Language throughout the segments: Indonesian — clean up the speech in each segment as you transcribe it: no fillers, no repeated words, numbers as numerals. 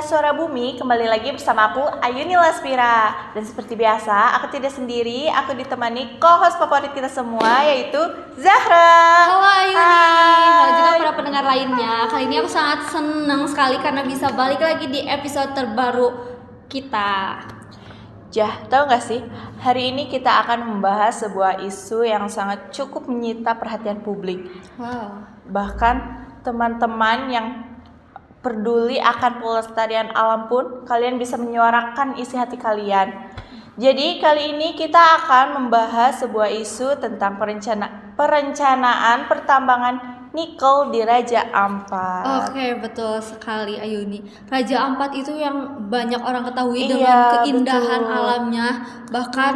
Suara Bumi, kembali lagi bersama aku Ayuni Laspira. Dan seperti biasa, aku tidak sendiri, aku ditemani co-host favorit kita semua, yaitu Zahra. Halo Ayuni, halo juga Hai. para pendengar lainnya. Kali ini aku sangat senang sekali karena bisa balik lagi di episode terbaru kita. Jah, tahu gak sih, hari ini kita akan membahas sebuah isu yang sangat cukup menyita perhatian publik. Wow. Bahkan teman-teman yang peduli akan pelestarian alam pun kalian bisa menyuarakan isi hati kalian. Jadi kali ini kita akan membahas sebuah isu tentang perencanaan pertambangan nikel di Raja Ampat. Oke, betul sekali Ayuni. Raja Ampat itu yang banyak orang ketahui Iya, dengan keindahan betul. alamnya. Bahkan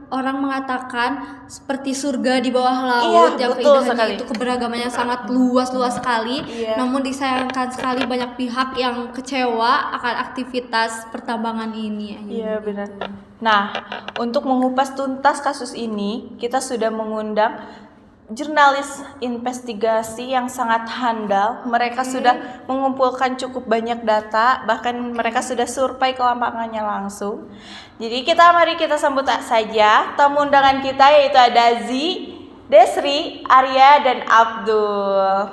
orang mengatakan seperti surga di bawah Iya, laut, yang betul keindahannya sekali. itu keberagamannya sangat luas sekali. Iya. Namun disayangkan sekali banyak pihak yang kecewa akan aktivitas pertambangan ini. Ayuni. Iya, benar. Nah, untuk mengupas tuntas kasus ini, kita sudah mengundang jurnalis investigasi yang sangat handal. Mereka sudah mengumpulkan cukup banyak data, bahkan mereka sudah survei ke lapangannya langsung. Jadi mari kita sambut saja tamu undangan kita, yaitu ada Desri, Arya, dan Abdul.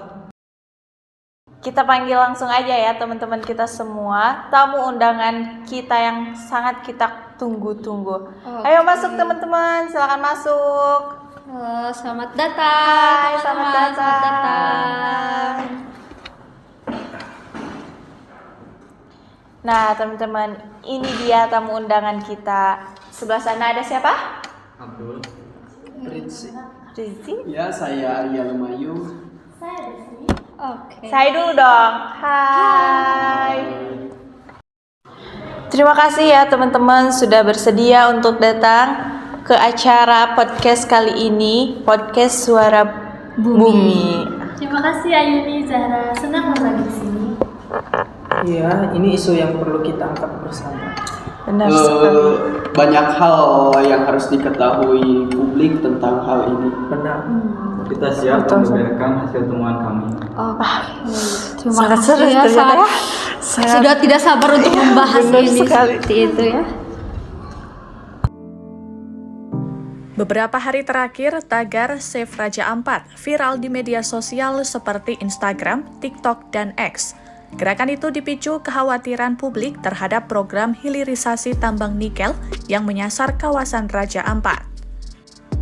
Kita panggil langsung aja ya teman-teman kita semua, tamu undangan kita yang sangat kita tunggu-tunggu. Oke. Ayo masuk teman-teman, silakan masuk. Halo, selamat datang. Hai, teman-teman. selamat datang. Nah teman-teman, ini dia tamu undangan kita. Sebelah sana ada siapa? Abdul. Rizky. Ya, saya Arya Lumayu. Oke. Saya dulu dong. Hai. Terima kasih ya teman-teman sudah bersedia untuk datang ke acara podcast kali ini, podcast Suara Bumi. Terima kasih Ayuni, Zahra, senang berbagi di sini. Iya, ini isu yang perlu kita angkat bersama. Benar sekali. Banyak hal yang harus diketahui publik tentang hal ini. Benar. Kita siap membeberkan hasil temuan kami. Terima Sangat kasih serius ya, ternyata ya. sudah tidak sabar untuk membahas benar ini sekali. seperti itu ya. Beberapa hari terakhir, tagar Save Raja Ampat viral di media sosial seperti Instagram, TikTok, dan X. Gerakan itu dipicu kekhawatiran publik terhadap program hilirisasi tambang nikel yang menyasar kawasan Raja Ampat.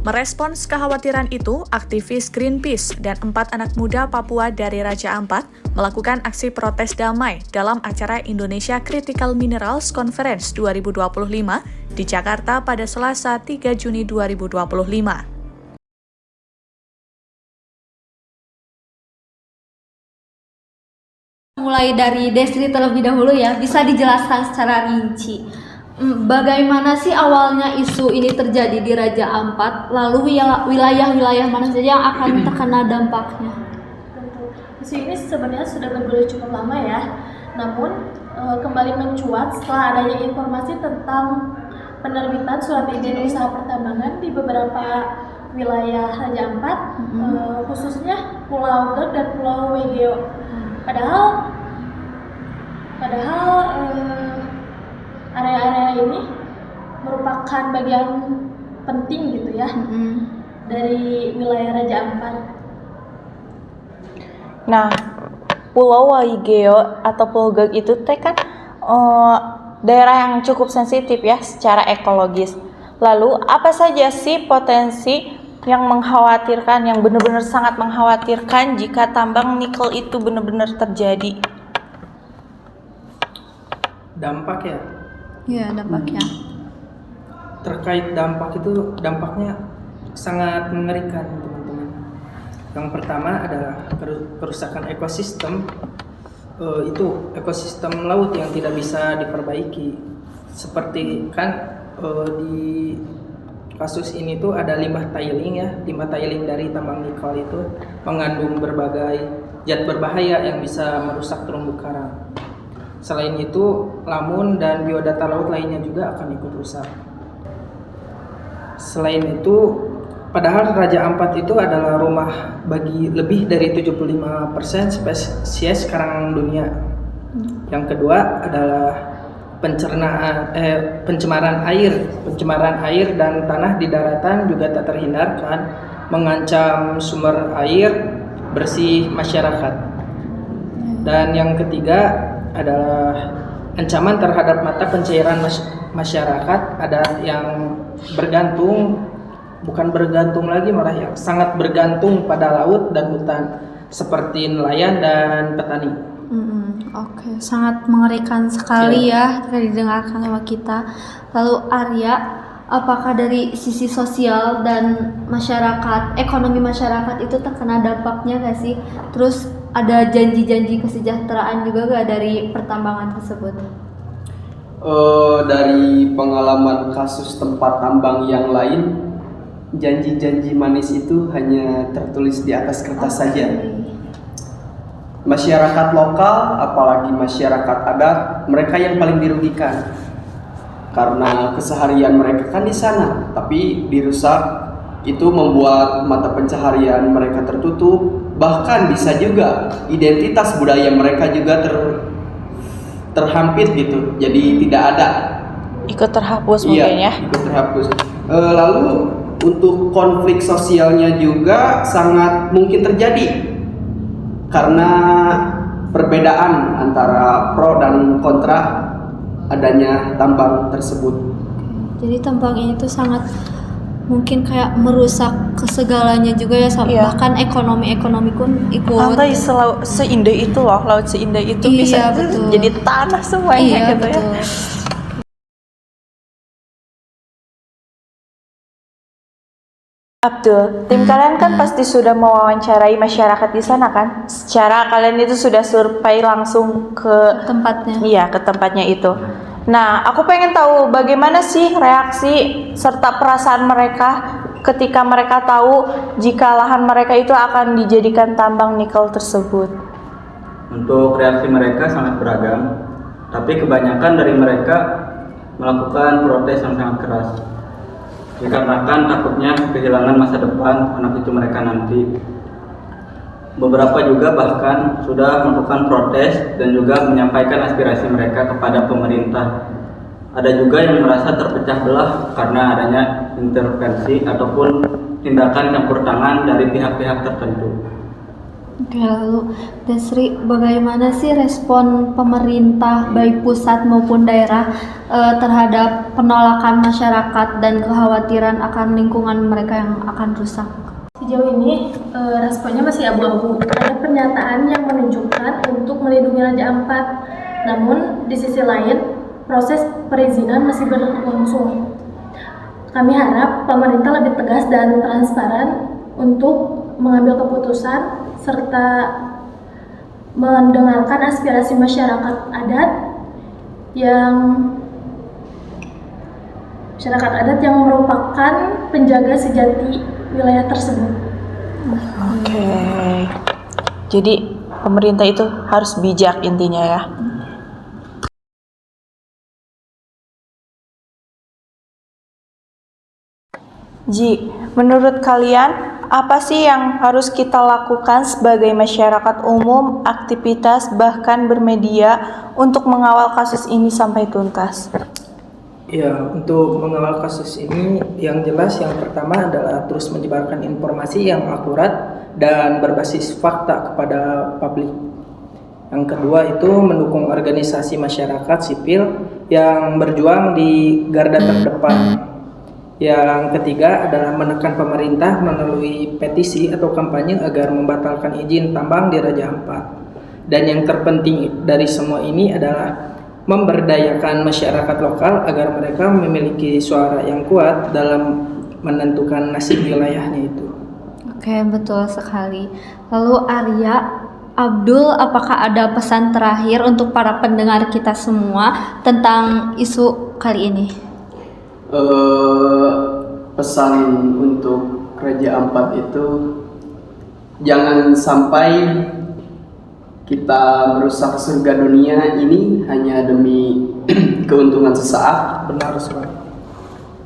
Merespons kekhawatiran itu, aktivis Greenpeace dan 4 anak muda Papua dari Raja Ampat melakukan aksi protes damai dalam acara Indonesia Critical Minerals Conference 2025 di Jakarta pada Selasa 3 Juni 2025. Mulai dari Desri terlebih dahulu ya, bisa dijelaskan secara rinci. Bagaimana sih awalnya isu ini terjadi di Raja Ampat, lalu wilayah-wilayah mana saja yang akan terkena dampaknya? Tentu, isu ini sebenarnya sudah bergulir cukup lama ya. Namun kembali mencuat setelah adanya informasi tentang penerbitan surat izin usaha pertambangan di beberapa wilayah Raja Ampat, khususnya Pulau Ger dan Pulau Wegeo. Padahal area-area ini merupakan bagian penting gitu ya dari wilayah Raja Ampat. Nah, Pulau Waigeo atau Pulau Gag itu kan daerah yang cukup sensitif ya secara ekologis. Lalu apa saja sih potensi yang mengkhawatirkan, yang benar-benar sangat mengkhawatirkan jika tambang nikel itu benar-benar terjadi? Dampak ya. Iya, dampaknya. Terkait dampak itu, dampaknya sangat mengerikan teman-teman. Yang pertama adalah kerusakan ekosistem. Itu ekosistem laut yang tidak bisa diperbaiki. Seperti kan di kasus ini tuh ada limbah tiling ya, limbah tiling dari tambang nikel itu mengandung berbagai zat berbahaya yang bisa merusak terumbu karang. Selain itu, lamun dan biodata laut lainnya juga akan ikut rusak. Selain itu, padahal Raja Ampat itu adalah rumah bagi lebih dari 75% spesies karang dunia. Yang kedua adalah pencemaran air dan tanah di daratan juga tak terhindarkan, mengancam sumber air bersih masyarakat. Dan yang ketiga adalah ancaman terhadap mata pencairan masyarakat, ada yang bukan bergantung lagi, malah yang sangat bergantung pada laut dan hutan seperti nelayan dan petani. Oke, sangat mengerikan sekali ya jika didengarkan sama kita. Lalu Arya, apakah dari sisi sosial dan masyarakat, ekonomi masyarakat itu terkena dampaknya gak sih? Terus ada janji-janji kesejahteraan juga gak dari pertambangan tersebut? Dari pengalaman kasus tempat tambang yang lain, janji-janji manis itu hanya tertulis di atas kertas saja. Masyarakat lokal, apalagi masyarakat adat, mereka yang paling dirugikan karena keseharian mereka kan di sana, tapi dirusak. Itu membuat mata pencaharian mereka tertutup, bahkan bisa juga identitas budaya mereka juga terhampit gitu, jadi tidak ada, Ikut terhapus mungkin ya. ikut terhapus. Lalu untuk konflik sosialnya juga sangat mungkin terjadi karena perbedaan antara pro dan kontra adanya tambang tersebut. Jadi tambang ini tuh sangat mungkin kayak merusak kesegalanya juga ya, Iya. bahkan ekonomi pun ikut. Pantai seindah itu loh, laut seindah itu Iya, bisa betul. jadi tanah semuanya Iya, gitu ya. betul. Abdul, tim kalian kan pasti sudah mewawancarai masyarakat di sana kan? Secara kalian itu sudah survei langsung ke Tempatnya. Iya, ke tempatnya itu. Nah, aku pengen tahu bagaimana sih reaksi serta perasaan mereka ketika mereka tahu jika lahan mereka itu akan dijadikan tambang nikel tersebut. Untuk reaksi mereka sangat beragam, tapi kebanyakan dari mereka melakukan protes yang sangat keras. Dikarenakan takutnya kehilangan masa depan anak cucu mereka nanti. Beberapa juga bahkan sudah melakukan protes dan juga menyampaikan aspirasi mereka kepada pemerintah. Ada juga yang merasa terpecah belah karena adanya intervensi ataupun tindakan campur tangan dari pihak-pihak tertentu. Oke, lalu Desri, bagaimana sih respon pemerintah baik pusat maupun daerah terhadap penolakan masyarakat dan kekhawatiran akan lingkungan mereka yang akan rusak? Sejauh ini responnya masih abu-abu. Ada pernyataan yang menunjukkan untuk melindungi Raja Ampat. Namun di sisi lain proses perizinan masih berlangsung. Kami harap pemerintah lebih tegas dan transparan untuk mengambil keputusan serta mendengarkan aspirasi masyarakat adat yang merupakan penjaga sejati wilayah tersebut. Oke. Jadi pemerintah itu harus bijak intinya ya. Ji, menurut kalian apa sih yang harus kita lakukan sebagai masyarakat umum, aktivitas, bahkan bermedia untuk mengawal kasus ini sampai tuntas? Ya, untuk mengawal kasus ini yang jelas yang pertama adalah terus menyebarkan informasi yang akurat dan berbasis fakta kepada publik. Yang kedua itu mendukung organisasi masyarakat sipil yang berjuang di garda terdepan. Yang ketiga adalah menekan pemerintah melalui petisi atau kampanye agar membatalkan izin tambang di Raja Ampat. Dan yang terpenting dari semua ini adalah memberdayakan masyarakat lokal agar mereka memiliki suara yang kuat dalam menentukan nasib wilayahnya itu. Oke, betul sekali. Lalu Arya, Abdul, apakah ada pesan terakhir untuk para pendengar kita semua tentang isu kali ini? Pesan untuk Raja Ampat itu jangan sampai kita merusak surga dunia ini hanya demi keuntungan sesaat. Benar sekali.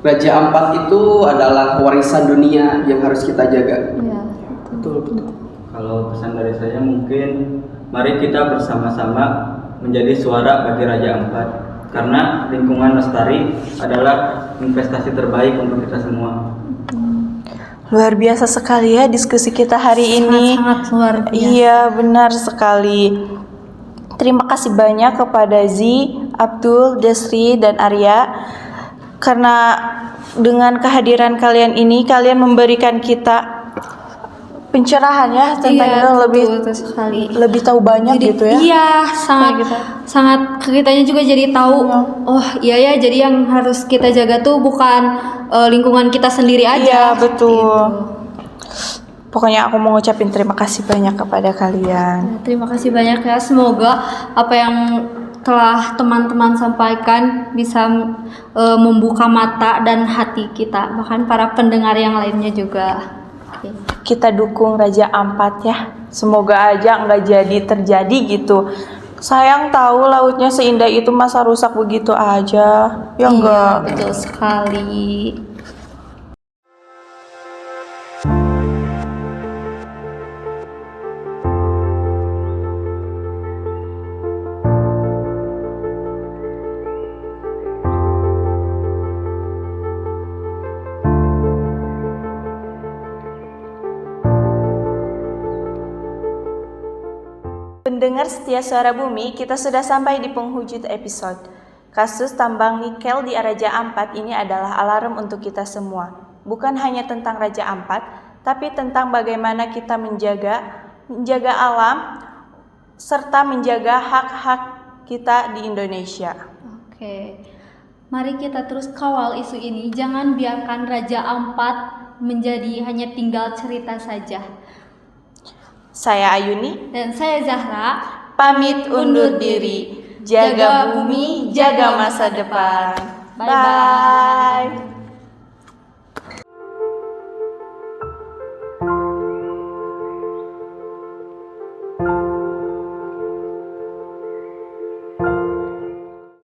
Raja Ampat itu adalah warisan dunia yang harus kita jaga. Ya, Betul. Kalau pesan dari saya mungkin mari kita bersama-sama menjadi suara bagi Raja Ampat. Karena lingkungan lestari adalah investasi terbaik untuk kita semua. Luar biasa sekali ya diskusi kita hari ini. Sangat luar biasa. Iya, benar sekali. Terima kasih banyak kepada Zi, Abdul, Desri, dan Arya. Karena dengan kehadiran kalian ini, kalian memberikan kita pencerahan ya tentang Iya, itu, betul sekali. lebih tahu banyak Jadi, gitu ya. Iya, sangat Kayak gitu. sangat kitanya juga jadi tahu. Oh iya ya, jadi yang harus kita jaga tuh bukan lingkungan kita sendiri aja. Iya, betul. Gitu. Pokoknya aku mau ngucapin terima kasih banyak kepada kalian. Nah, terima kasih banyak ya. Semoga apa yang telah teman-teman sampaikan bisa membuka mata dan hati kita, bahkan para pendengar yang lainnya juga. Oke. Kita dukung Raja Ampat ya. Semoga aja nggak jadi terjadi gitu. Sayang tahu lautnya seindah itu masa rusak begitu aja. Ya enggak. Iya, betul sekali. Pendengar setia Suara Bumi, kita sudah sampai di penghujung episode. Kasus tambang nikel di Raja Ampat ini adalah alarm untuk kita semua. Bukan hanya tentang Raja Ampat, tapi tentang bagaimana kita menjaga alam, serta menjaga hak-hak kita di Indonesia. Oke. Mari kita terus kawal isu ini. Jangan biarkan Raja Ampat menjadi hanya tinggal cerita saja. Saya Ayuni, Dan saya Zahra. pamit undur diri. Jaga bumi, jaga masa depan. Bye-bye. Bye.